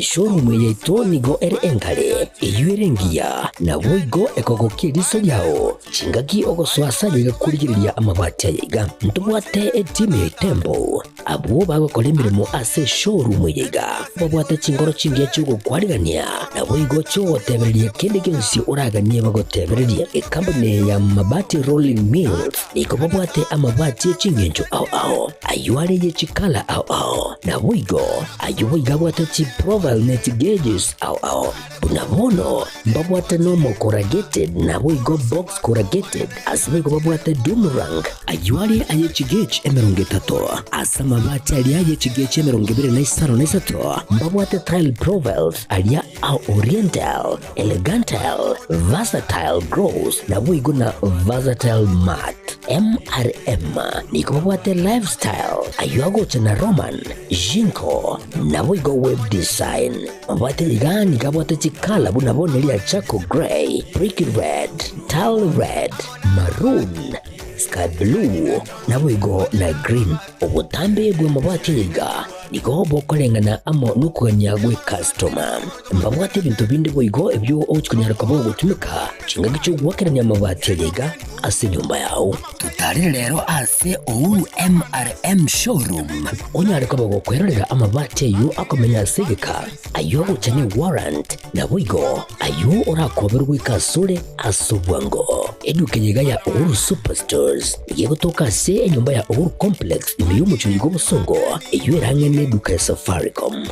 showroom yetu nigo engale eyuerengia na boigo ekogokiriso yao chingaki ogoswasa yiga kurigiriria amabati yiga ntubwate team Tembo abo bagokora imirimo ase showroom yiga babwate chingoro chingiye cyugo kwarigania na boigo cyo tebererie kindi cyose uraganie bagotebererie company ya mabati rolling mills niko babwate amabati chingenjo ao ayuare ye chikala ao na boigo ayuiga bwate chi profile net gauges ao unabono babwate normal corrugated na boigo box corrugated asibe babwate boomerang ayuare aye chigage emerongetato asa mabati ali aye chigage emerongebere na isaro na isato babwate tile profiles alia au oriental elegantal versatile gross na boigo na versatile mat MRM niko babwate lifestyle ayuago chana roman jinko na boigo web design babwate ligani kabwate chikala bunabone lia chaco gray brick red tile red maroon sky blue na boigo na green obutambe bwe mabwate liga niko bokolengana amo nukuganya gwe customer mbabwate bintu bindi boigo ebyo ochikunyara kabo gutumika chinga gicho gwakeranya mabwate liga ase nyumba yao tutari rero ase ouru MRM showroom onyare kabo gukwerera amabati yo akomenya segeka ayo uchane warrant na boigo ayo urakoberwa ikasure asubwango edukenyiga ya ouru superstores yego toka se nyumba ya ouru complex niyo muchigo busongo iyo erangene duka Safaricom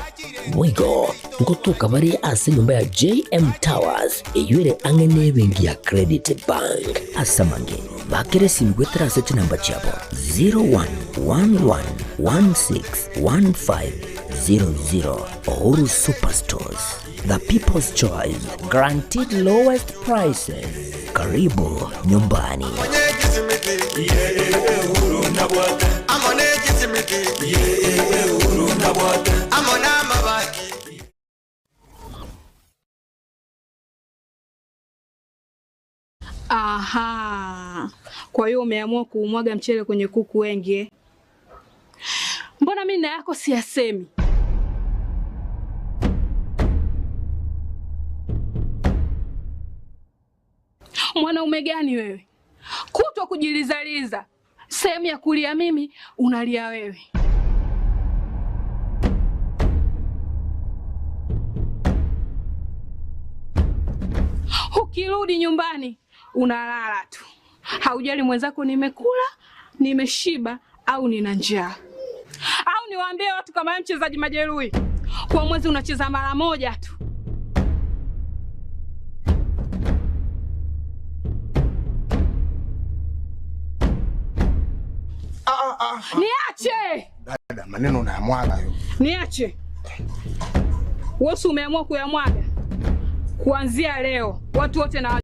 boigo ngotoka bari ase nyumba ya JM Towers iyo ere angene bengi ya Credit Bank asamange bakere simgwe trase namba chabo 0111161500 Ouru Superstores, the people's choice, guaranteed lowest prices. Karibu nyumbani. Aha. Kwa hiyo umeamua kuumwaga mchele kwenye kuku wengi. Mbona mimi na yako siyasemi? Mwanaume gani wewe? Kutwa kujilizaliza. Sehemu ya kulia mimi, unalia wewe. Ukirudi nyumbani, unalala tu. Haujali mwenzako nimekula, nimeshiba au nina njaa. Au niwaambie watu kama mchezaji majeruhi. Kwa mwezi unacheza mara moja tu. Niache! Dada, maneno unayamwaga hayo. Niache. Wewe umeamua kuyamwaga. Kuanzia leo, watu wote na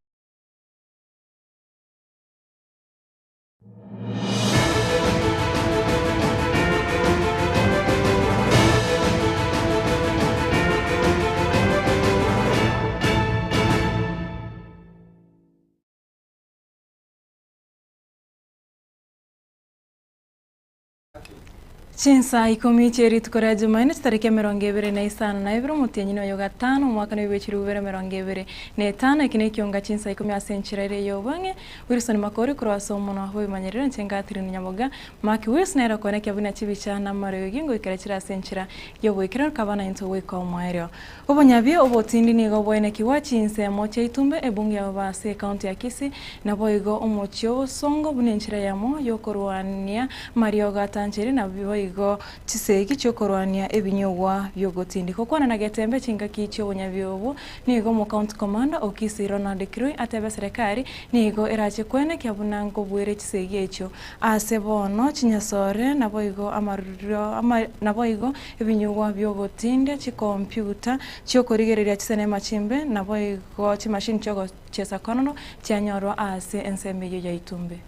Chinsa Ikomi cheri tukora Jumanne tariki 25 na Ebro mutianyino yo gatano mwaka 2025 ikine Ekeonga Chinsa Ikomi asenchirere yo bange Wilson Makori kurwaso mono aho imanyerera nchengatiri Nyaboga maki Wilson era kone kyabuna chibicha na maro gingo ikarachira asenchira yo bwikira kabana into we ko mwaero obonyabye obotindi nigo bwene kiwa Chinsa moche itumbe ebunge abase county ya Kisii na boigo omocho songo bunenchira yamo yo korwania Mario gatanchiri na igo chiseki chokorwania ebinyowa byogotindi kokwana na Getembe chinga kicho bonyabyobo nigo mu county commander Okisi Ronald Kirui atebe serikali nigo erache kwene kyabunango bwere chiseki echo asebono chinyasore naboigo amaruro naboigo ebinyowa byogotindi chi computer chokorigereria chisene machimbe naboigo chi machine chogo chesa konono chanyorwa ase ensembe yo yaitumbe.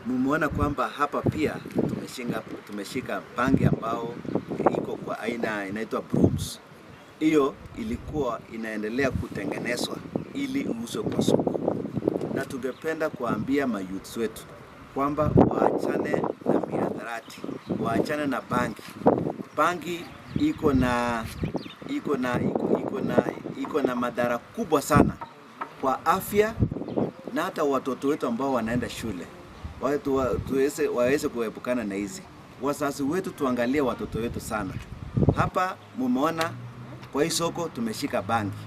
Mumeona kwamba hapa pia tumeshika bangi ambao iko kwa aina inaitwa brooms. Hiyo ilikuwa inaendelea kutengenezwa ili uuzwe kwa soko. Na tungependa kuambia mayouths wetu kwamba waachane na mihadarati, waachane na bangi. bangi iko na madhara kubwa sana kwa afya na hata watoto wetu ambao wanaenda shule. Waweze kuepukana na hizi. Wazazi wetu tuangalie watoto wetu sana. Hapa mumeona kwa hii soko tumeshika bangi.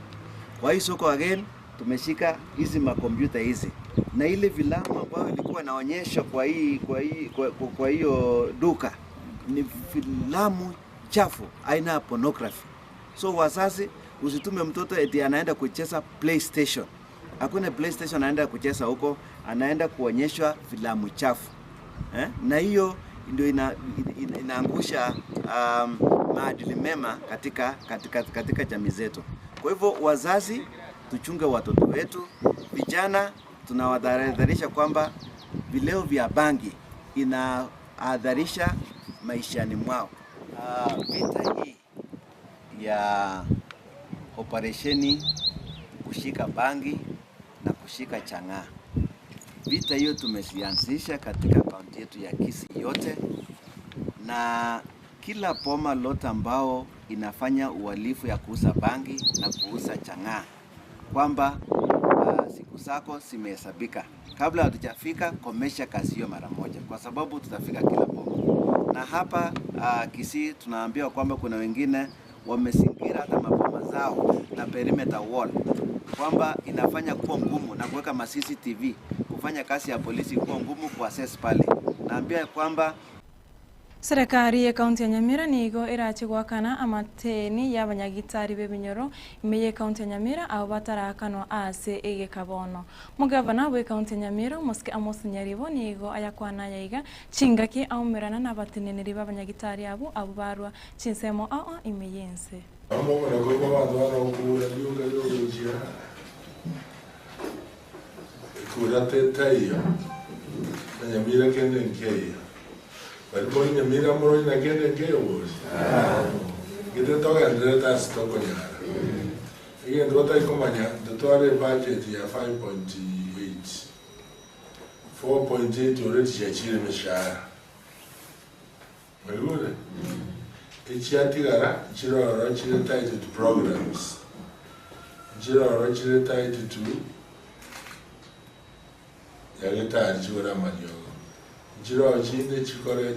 Kwa hii soko again tumeshika hizi makompyuta hizi. Na ile filamu ambayo ilikuwa inaonyesha kwa hiyo duka ni filamu chafu aina ya pornography. So wazazi, usitume mtoto eti anaenda kucheza PlayStation. Hakuna PlayStation anaenda kucheza huko, anaenda kuonyeshwa filamu chafu. Na hiyo ndio inaangusha maadili mema katika jamii zetu. Kwa hivyo wazazi, tuchunge watoto wetu. Vijana tunawadharisha kwamba vileo vya bangi inaadharisha maishani mwao. Vita hii ya operesheni kushika bangi na kushika chang'aa, vita hiyo tumesianzisha katika kaunti yetu ya Kisii yote, na kila boma lote ambao inafanya uhalifu ya kuuza bangi na kuuza chang'aa, kwamba siku zako zimehesabika. Kabla hatujafika, komesha kazi hiyo mara moja, kwa sababu tutafika kila boma. Na hapa Kisii tunaambiwa kwamba kuna wengine wamezingira hata maboma zao na perimeter wall, kwamba inafanya kuwa ngumu na kuweka ma CCTV, kufanya kazi ya polisi kuwa ngumu kuaccess pale. Naambia kwamba serikali ya kaunti ya Nyamira nigo irachigwakana amateni y'abanyagitari b'ebinyoro imeye kaunti ya Nyamira abo batarakanwa ase egekabono. Mugavana wa kaunti ya Nyamira Muske Amos Nyaribo nigo ayakwana yaiga chingaki aumerana n'abateneneri b'abanyagitari abo barwa chinsemo imeyense. Amo na gogo badwana ukura yuga yojia. Kura tetaiya. Nyamira kende nkeya. Waliponi Nyamira moro na kende nkeyo wosi. Gide toga ndeta stoko nyara. Ige ndota ikomanya dotore budget ya 5.8. 4.8 already yachire mishahara. Mwegule? Ichiatigara, chiroro chire tied to programs. Chiroro chire tied to yagitari chigora manyogo. Chiroro chinde chigore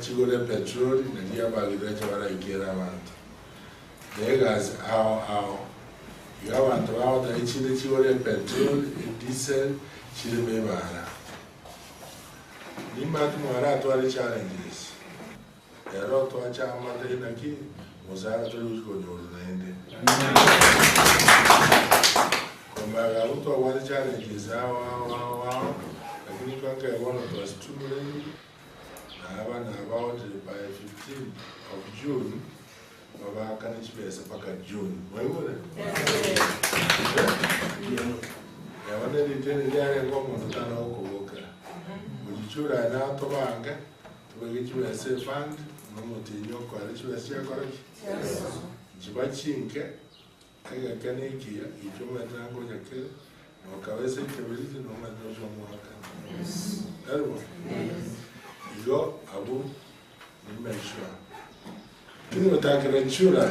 petrol na dia bagire chawara ikera abantu. Negas ao. Yabantu bawo da chinde chigore petrol, diesel, chire mebara. Nimatu mwara twali challenges. Ero to acha amate naki muzara to yuko nyoro naende. Kama garuto wali challenges wa lakini kwa kwa one of us tumule na about by 15th of June baba kanishibesa paka June. Wewe? Ya wane liteni yale ngomo tutana huko boka. Ujichura na to banga tubagichura se fund nomutinyo kwa alichura kwa jibachinke kaya kaniki ichoma tango yake no kawese kebeliti no madojo mwaka. Alwa. Yo abu nimeshwa. Ndio takira chura.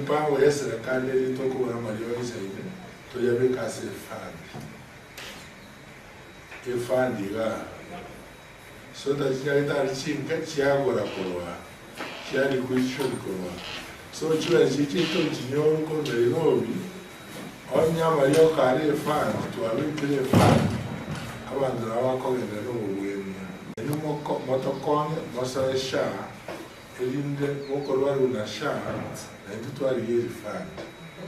Mpango ya serikali ilitoko na milioni zaidi. Tuyabeka se fund. Ifandi ga so that you chinka chiagora korwa chiari kuishori korwa so chura chichito chinyon ko Nairobi onya mario kare fan to abikire fan abandra wako ngene no mwenye eno motokone mosasha elinde mokorwa una sha na ndio twali fan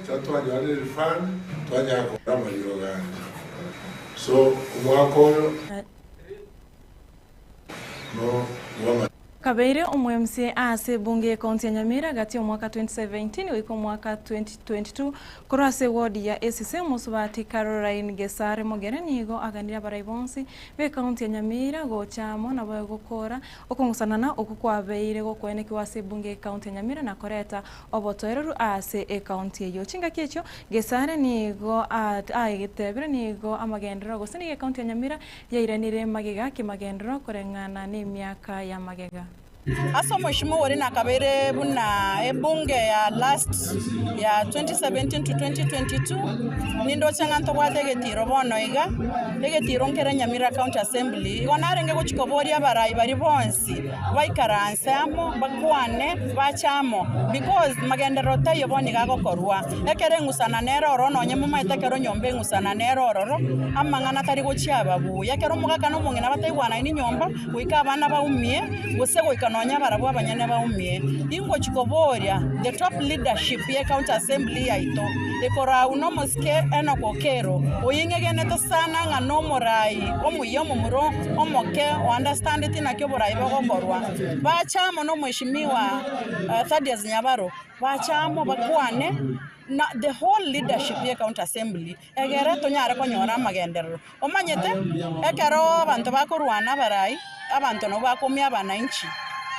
tatu ali fan twanya ko mario gani so umwako no wama Kabeire umwemse ase bunge kaunti ya Nyamira gati ya mwaka 2017 wiko mwaka 2022 kurase wodi ya ACC musubati Caroline Gesare Mogere nigo aganira baraibonsi be kaunti ya Nyamira go chamo na boyo gukora okungusanana okukwabeire go kwene kiwase bunge kaunti ya Nyamira na koreta obotoereru ase kaunti yo chinga kecho Gesare nigo Getembe nigo amagendero go sini kaunti ya Nyamira yairanire magega kimagendero korengana ni miaka ya magega. Aso mheshimiwa wori na kabere buna ebunge ya last ya 2017 to 2022 nindo changanto kwatege tiro bono iga ege tiro nkere Nyamira County Assembly wanarenge kuchikoboria barai bari bonsi baikaranse amo bakwane bachamo because magendero tayo boni gago korwa ekere ngusana nero orono nyemo maitekero nyombe ngusana nero ororo amangana tari gochiaba bu yakero mugaka no mungina bataywana ni nyomba wika abana baumie gusego ikanonya barabu abanyane baumie ingo chikoboria the top leadership ye County Assembly yaito ekora uno moske eno kokero oyingegene to sana ngano morai omuyomo muro omoke understand it na kyoborai bagokorwa bachamo no mheshimiwa Thaddeus Nyabaro bachamo bakwane na the whole leadership ye County Assembly egere to nyara konyora magendero omanyete ekero abantu bakorwana barai abantu no bakomya abananchi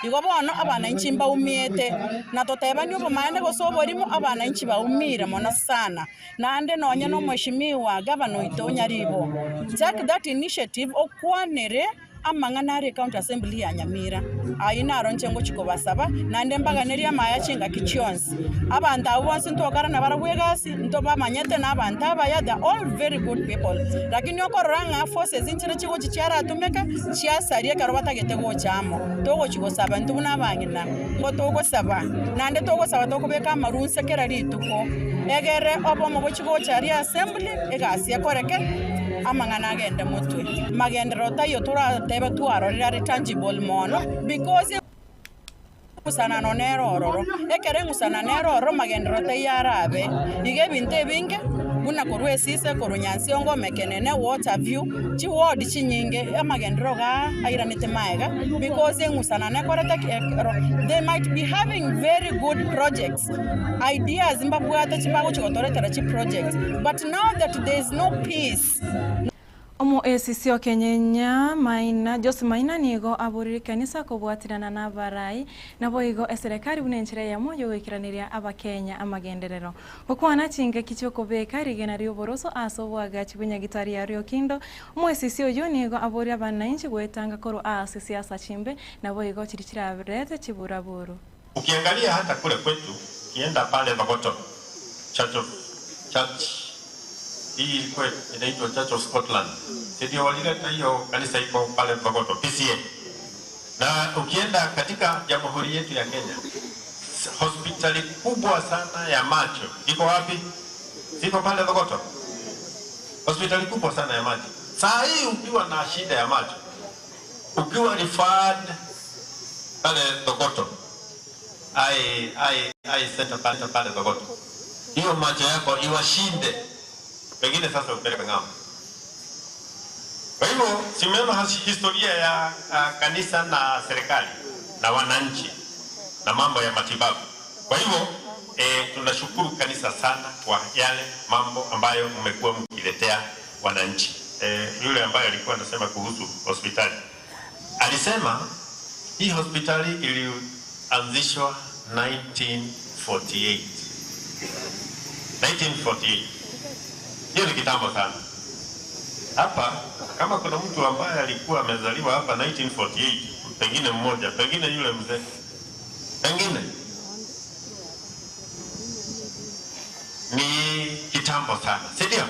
igo bono abananchi mbaumiete na toteba nyo bomane gosoborimo abananchi baumire mono sana nande nonye no mheshimiwa governor Itonyaribo take that initiative okwanere amanganare County Assembly ya Nyamira aina aronche chikobasaba nande mbaganeria maya chinga kichionsi abantu abonse ntokara na baragwegasi ntoba manyete na abantu abaya they all very good people lakini okoranga forces inchire chigo chichara atumeka chiasarie karobata getego chamo togo chigosaba ntubuna bangina ngo togo saba nande togo saba tokobeka marunse kera rituko egere obo mo chigo chari assembly egasi yakoreke amangana agenda mutwe magendero tayo tura tebe tuarorira tangible mono because usana no nero ororo ekere ngusana nero ororo magendero tayarabe ige binte binge buna korwesise korunyansi ongo mekenene water view chi ward chinyinge amagendero ga airanete maega because ngusana ne koreta they might be having very good projects ideas mbabwata chibago chikotoretera chi projects but now that there is no peace Omo esisio kenyenya maina Jose maina nigo aburiri kanisa kubwatirana na barai nabo igo eserekari bunenchire ya moyo wikiraniria abakenya amagenderero okwana chinga kichyo kobeka rigena rio boroso aso bwagachi bunyagitari ya rio kindo omo esisio yo nigo aburira bananchi gwetanga koro siasa chimbe nabo igo chirichira brete chiburaburu. Ukiangalia hata kule kwetu kienda pale Bagoto Church hii ilikuwa inaitwa Church of Scotland. Ndio walileta hiyo kanisa iko pale Bagoto PCA. Na ukienda katika jamhuri yetu ya Kenya, hospitali kubwa sana ya macho iko wapi? Iko pale Bagoto. Hospitali kubwa sana ya macho. Saa hii ukiwa na shida ya macho, ukiwa referred pale Bagoto, ai center pale Bagoto, hiyo macho yako iwashinde, pengine sasa upeleke ng'ambo. Kwa hivyo simeona historia ya kanisa na serikali na wananchi na mambo ya matibabu. Kwa hivyo tunashukuru kanisa sana kwa yale mambo ambayo mmekuwa mkiletea wananchi. Yule ambaye alikuwa anasema kuhusu hospitali alisema hii hospitali ilianzishwa 1948. Hiyo ni kitambo sana. Hapa kama kuna mtu ambaye alikuwa amezaliwa hapa 1948, pengine mmoja, pengine yule mzee, pengine ni kitambo sana, si ndio?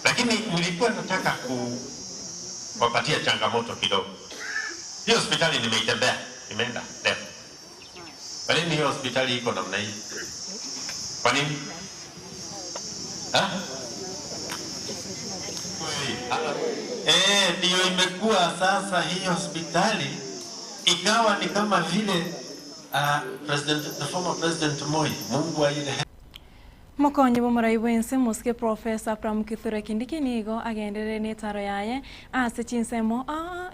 Lakini nilikuwa nataka kuwapatia changamoto kidogo. Hiyo hospitali nimeitembea, nimeenda leo. Kwa nini hiyo hospitali iko namna hii? Kwa nini? Ndio imekuwa sasa hii hospitali ikawa ni kama vile the former president Moi, Mungu aile Mokonyi bomurai wense muske Professor Pram Kithure Kindiki nigo agendere netaro yaye ase chinsemo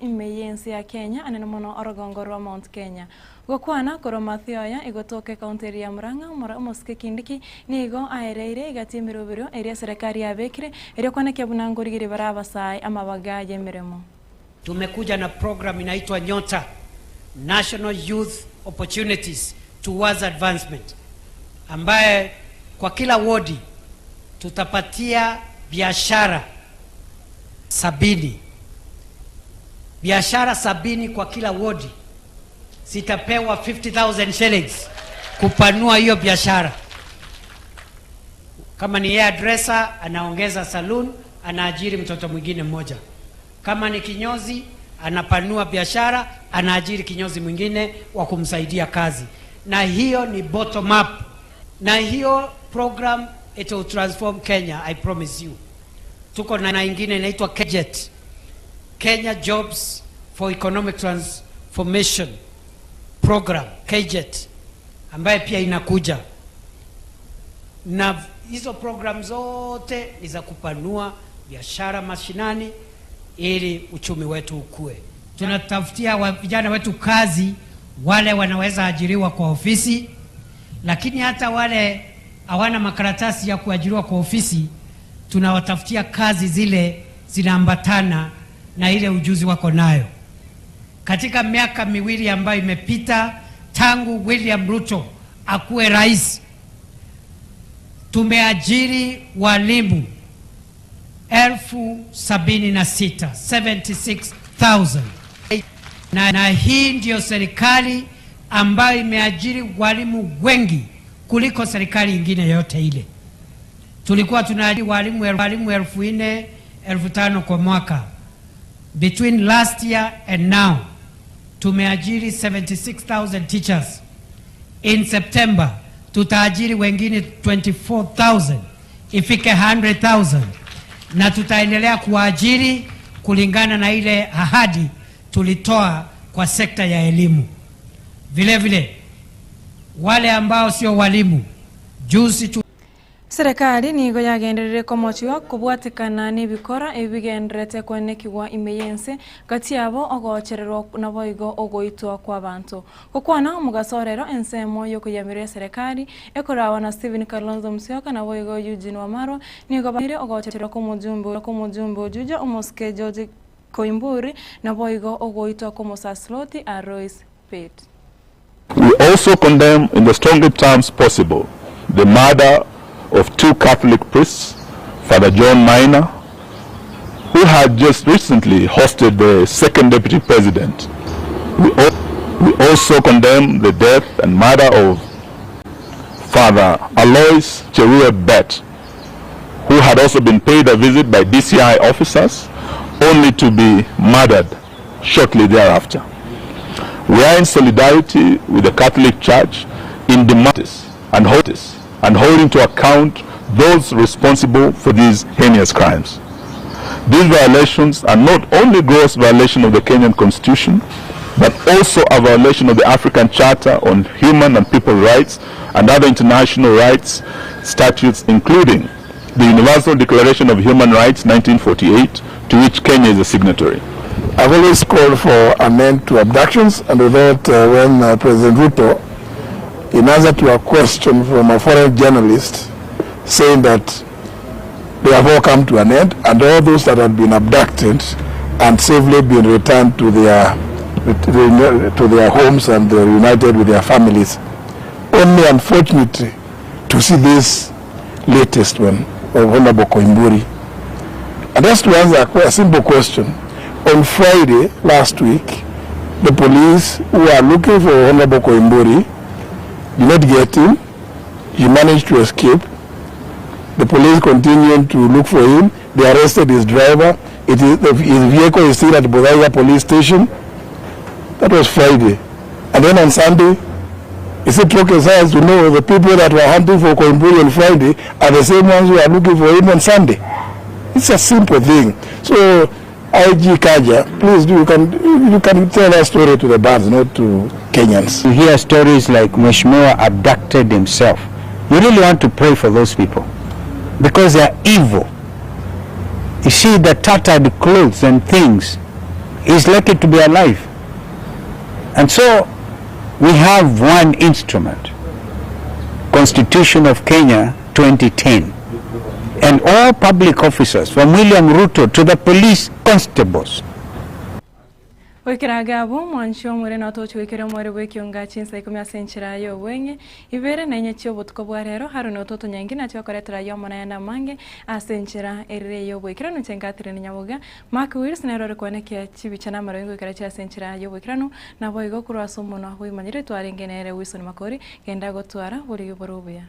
imeyensi ya Kenya anene mono orogongoro Mount Kenya gokwana koro Mathioya igotoke kaunti ya Murang'a mora muske Kindiki nigo aereire igatimiro biro area serikali ya Bekire ere kwana kyabunangorigire baraba sai amabagaje miremo. Tumekuja na program inaitwa Nyota, National Youth Opportunities Towards Advancement, ambaye kwa kila wodi tutapatia biashara 70 kwa kila wodi, zitapewa 50,000 shillings kupanua hiyo biashara. Kama ni hairdresser anaongeza saloon, anaajiri mtoto mwingine mmoja. Kama ni kinyozi anapanua biashara, anaajiri kinyozi mwingine wa kumsaidia kazi. Na hiyo ni bottom up. Na hiyo program it will transform Kenya, I promise you. Tuko na ingine inaitwa KJET, Kenya Jobs for Economic Transformation Program, KJET, ambaye pia inakuja. Na hizo program zote ni za kupanua biashara mashinani ili uchumi wetu ukue. Tunatafutia vijana wetu kazi, wale wanaweza ajiriwa kwa ofisi, lakini hata wale hawana makaratasi ya kuajiriwa kwa ofisi, tunawatafutia kazi zile zinaambatana na ile ujuzi wako nayo. Katika miaka miwili ambayo imepita tangu William Ruto akuwe rais, tumeajiri walimu 76,000. Na hii ndio serikali ambayo imeajiri walimu wengi kuliko serikali ingine yote ile. Tulikuwa tunaajiri walimu 4,000, 5,000 kwa mwaka. Between last year and now, tumeajiri 76,000 teachers. In September, tutaajiri wengine 24,000, ifike 100,000. Na tutaendelea kuajiri kulingana na ile ahadi tulitoa kwa sekta ya elimu. Vile vile, wale ambao sio walimu, juzi serikali nigo yagenderere komochiwa kubwatikana n'ibikora ebigenderete kwenekigwa imeyense kati yabo ogocherero naboigo ogoitwa kwa bantu kokwana mugasorero ensemo yo kuyamira serikali ekorawa na Stephen Kalonzo Musyoka naboigo Eugene Wamalwa nigo banire ogocherero komujumbo juja omoske George Koimburi naboigo ogoitwa komosasloti Arois Pet. We also condemn in the strongest terms possible the murder of 2 Catholic priests, Father John Minor, who had just recently hosted the second deputy president. We also condemn the death and murder of Father Alois Cheruiyot Bet, who had also been paid a visit by DCI officers, only to be murdered shortly thereafter. We are in solidarity with the Catholic Church in demanding and holding to account those responsible for these heinous crimes. These violations are not only gross violation of the Kenyan Constitution, but also a violation of the African Charter on Human and People Rights and other international rights statutes, including the Universal Declaration of Human Rights 1948, to which Kenya is a signatory. I've always called for an end to abductions, and we thought when President Ruto, in answer to a question from a foreign journalist saying that they have all come to an end, and all those that had been abducted and safely been returned to their homes and they're reunited with their families. Only unfortunately to see this latest one of Honorable Koimburi. And just to answer a simple question, on Friday last week, the police who are looking for Honorable Koimburi did not get him. He managed to escape. The police continued to look for him. They arrested his driver. His vehicle is still at Bodaiga police station. That was Friday. And then on Sunday, it's a rocket science to know the people that were hunting for Koimburi on Friday are the same ones who are looking for him on Sunday. It's a simple thing. So, IG Kaja, please you can tell a story to the birds, not to Kenyans. You hear stories like Mheshimiwa abducted himself. You really want to pray for those people because they are evil. You see the tattered clothes and things. He's lucky to be alive. And so we have one instrument, Constitution of Kenya 2010. And all public officers, from William Ruto to the police constables. Wekiragabo mwansho mwere na tocho wekira mwere Ekeonga Chinsa Ikomi asenchira yo wenye ibere na nyechyo butko bwarero haro no toto nyangi na tyokoretera yo mona mange asenchira erere yo wekira no chengatire ni Nyaboga Mark Wills na rore kwaneke chibichana marengo wekira cha asenchira yo wekira no na boigo kurwa somo no hui manyire twarengenere Wilson Makori genda gotwara buri yoborubuya.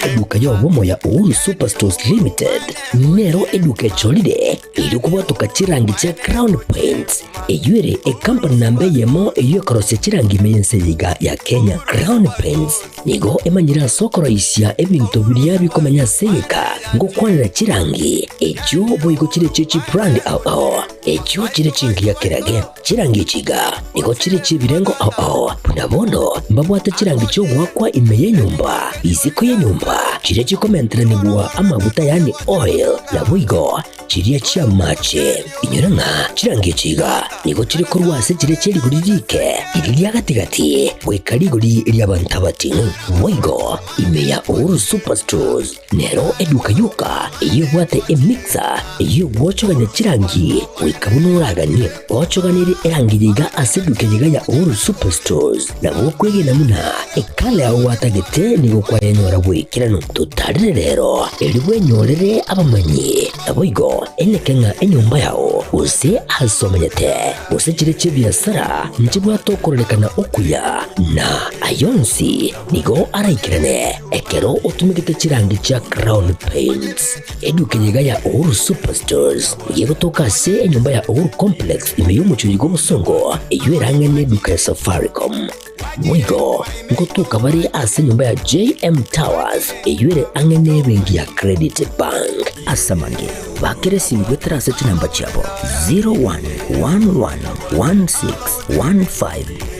Eduka yobomo ya Uhuru Superstores Limited nero eduka cholide ilikuwa tukachirangi cha Crown Paints eyuere company nambe yemo eyokorose chirangi meyense yiga ya Kenya. Crown Paints nigo emanyira sokoro isya ebintu biriya bikomanya seka ngo kwanira chirangi ekyo boyiko chire chichi brand ao ekyo chire chingi ya kirage chirangi chiga nigo chire chibirengo ao punabono mbabwata chirangi cyo wakwa imeye nyumba iziko ya nyumba chire chikomentera nibwa amavuta yani oil na bwigo chiriya chia mache inyuranga chirangi chiga nigo chire kurwase chire cheri guririke iriya gatigati bwekaliguri iriya bantabatinu bwigo imeya Uhuru Superstores nero eduka yuka iyo bwate emixer iyo bwochoganya chirangi wikabunuraganye bwochoganire erangi yiga aseduke yiga ya Uhuru Superstores na bwokwege namuna ekale aho watagete nigo kwa yenyora bwikirano tutarire rero eliwe nyorere abamanyi nabwigo enekenga enyumba yao use asomanyete use chire chibiasara nchibwa tokorolekana okuya na ayonsi nigo araikirane ekero utumikite chirangi cha Crown Paints eduke yiga ya Uhuru Superstores yego tokase enyumba ya Uhuru Complex imeyumucho yigo musongo eyuerange neduka ya Safaricom mwigo ngotuka bari ase nyumba ya JM Towers eyuere angene bengi ya Credit Bank asamange bakire simgwetera ase chinamba chabo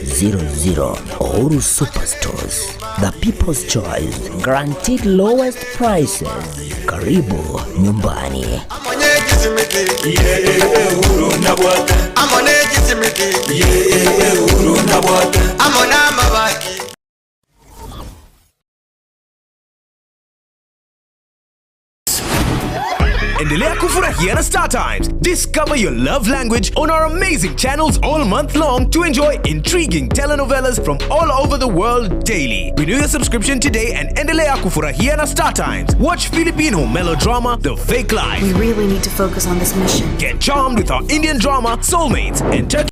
0111161500. Uhuru Superstores, the people's choice, guaranteed lowest prices. Karibu nyumbani. Endelea kufurahia na Star Times. Discover your love language on our amazing channels all month long to enjoy intriguing telenovelas from all over the world daily. Renew your subscription today and endelea kufurahia na Star Times. Watch Filipino melodrama The Fake Life. We really need to focus on this mission. Get charmed with our Indian drama Soulmates and Turkish